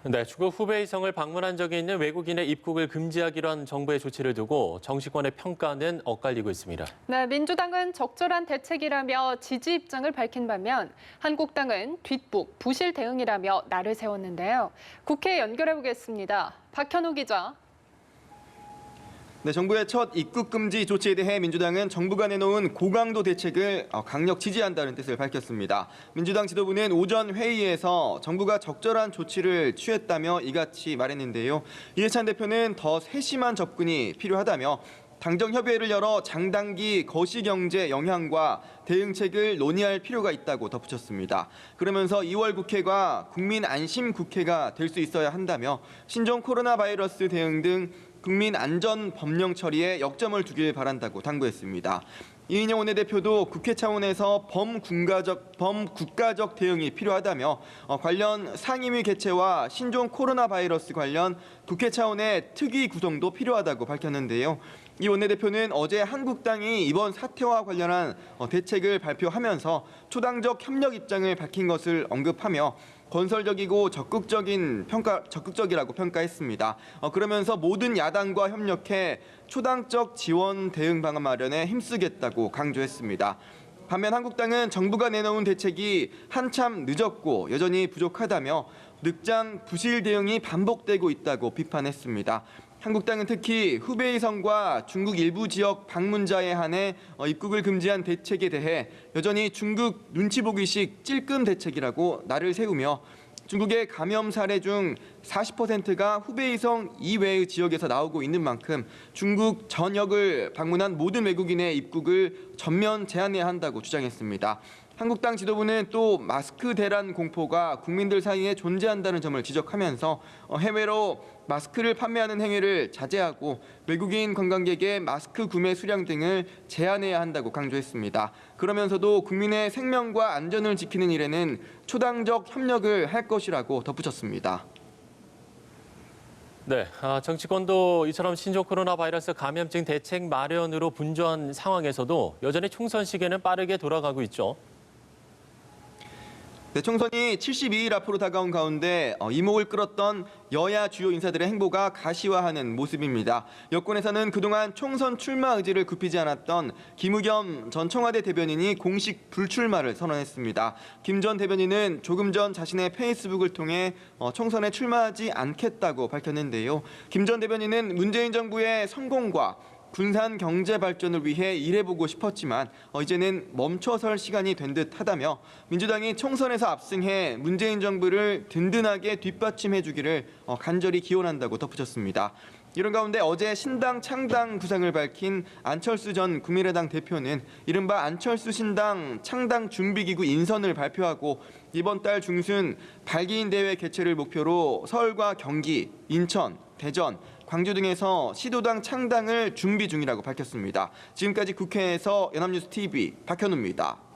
네, 중국 후베이성을 방문한 적이 있는 외국인의 입국을 금지하기로 한 정부의 조치를 두고 정치권의 평가는 엇갈리고 있습니다. 네, 민주당은 적절한 대책이라며 지지 입장을 밝힌 반면 한국당은 뒷북, 부실 대응이라며 날을 세웠는데요. 국회에 연결해 보겠습니다. 박현우 기자. 네, 정부의 첫 입국 금지 조치에 대해 민주당은 정부가 내놓은 고강도 대책을 강력 지지한다는 뜻을 밝혔습니다. 민주당 지도부는 오전 회의에서 정부가 적절한 조치를 취했다며 이같이 말했는데요. 이해찬 대표는 더 세심한 접근이 필요하다며 당정 협의회를 열어 장단기 거시경제 영향과 대응책을 논의할 필요가 있다고 덧붙였습니다. 그러면서 2월 국회가 국민 안심 국회가 될 수 있어야 한다며 신종 코로나 바이러스 대응 등 국민 안전 법령 처리에 역점을 두길 바란다고 당부했습니다. 이인영 원내대표도 국회 차원에서 범국가적 대응이 필요하다며 관련 상임위 개최와 신종 코로나 바이러스 관련 국회 차원의 특위 구성도 필요하다고 밝혔는데요. 이 원내대표는 어제 한국당이 이번 사태와 관련한 대책을 발표하면서 초당적 협력 입장을 밝힌 것을 언급하며 건설적이고 적극적이라고 평가했습니다. 그러면서 모든 야당과 협력해 초당적 지원 대응 방안 마련에 힘쓰겠다고 강조했습니다. 반면 한국당은 정부가 내놓은 대책이 한참 늦었고 여전히 부족하다며 늑장 부실 대응이 반복되고 있다고 비판했습니다. 한국당은 특히 후베이성과 중국 일부 지역 방문자에 한해 입국을 금지한 대책에 대해 여전히 중국 눈치 보기식 찔끔 대책이라고 날을 세우며 중국의 감염 사례 중 40%가 후베이성 이외의 지역에서 나오고 있는 만큼 중국 전역을 방문한 모든 외국인의 입국을 전면 제한해야 한다고 주장했습니다. 한국당 지도부는 또 마스크 대란 공포가 국민들 사이에 존재한다는 점을 지적하면서 해외로 마스크를 판매하는 행위를 자제하고 외국인 관광객의 마스크 구매 수량 등을 제한해야 한다고 강조했습니다. 그러면서도 국민의 생명과 안전을 지키는 일에는 초당적 협력을 할 것이라고 덧붙였습니다. 네, 정치권도 이처럼 신종 코로나 바이러스 감염증 대책 마련으로 분주한 상황에서도 여전히 총선 시기에는 빠르게 돌아가고 있죠. 네, 총선이 72일 앞으로 다가온 가운데 이목을 끌었던 여야 주요 인사들의 행보가 가시화하는 모습입니다. 여권에서는 그동안 총선 출마 의지를 굽히지 않았던 김의겸 전 청와대 대변인이 공식 불출마를 선언했습니다. 김 전 대변인은 조금 전 자신의 페이스북을 통해 총선에 출마하지 않겠다고 밝혔는데요. 김 전 대변인은 문재인 정부의 성공과 군산 경제 발전을 위해 일해보고 싶었지만 이제는 멈춰설 시간이 된 듯하다며 민주당이 총선에서 압승해 문재인 정부를 든든하게 뒷받침해주기를 간절히 기원한다고 덧붙였습니다. 이런 가운데 어제 신당 창당 구상을 밝힌 안철수 전 국민의당 대표는 이른바 안철수 신당 창당 준비기구 인선을 발표하고 이번 달 중순 발기인 대회 개최를 목표로 서울과 경기, 인천, 대전, 광주 등에서 시도당 창당을 준비 중이라고 밝혔습니다. 지금까지 국회에서 연합뉴스 TV 박현우입니다.